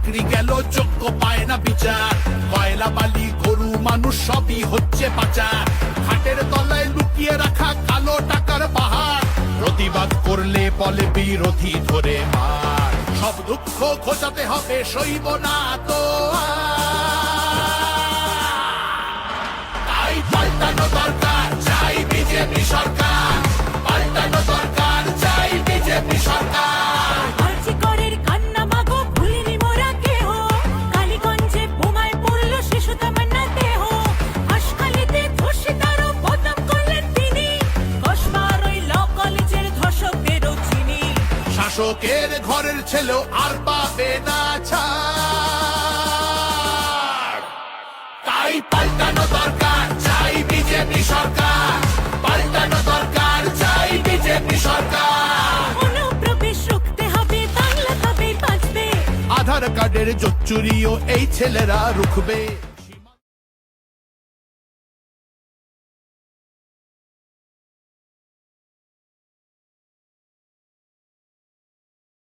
চাকরি গেল, যোগ্য পায় না বিচার। কয়লা বালি গরু মানুষ সবই হচ্ছে পাচার। খাটের তলায় লুকিয়ে রাখা কালো টাকার পাহাড়। প্রতিবাদ করলে বলে বিরোধী ধরে মার। সব দুঃখ ঘোচাতে হবে, সইব না তো তাই পাল্টানো দরকার, চাই বিজেপি সরকার। পাল্টানো দরকার, চাই বিজেপি সরকার। শাসকের ঘরের ছেলেও আর পাবে না ছাড়। তাই পাল্টানো দরকার, চাই বিজেপি সরকার। পাল্টানো দরকার, চাই বিজেপি সরকার। অনুপ্রবেশ রুখতে হবে, বাংলা তবেই বাঁচবে। আধার কার্ডের জোট চুরিও এই ছেলেরা রুখবে।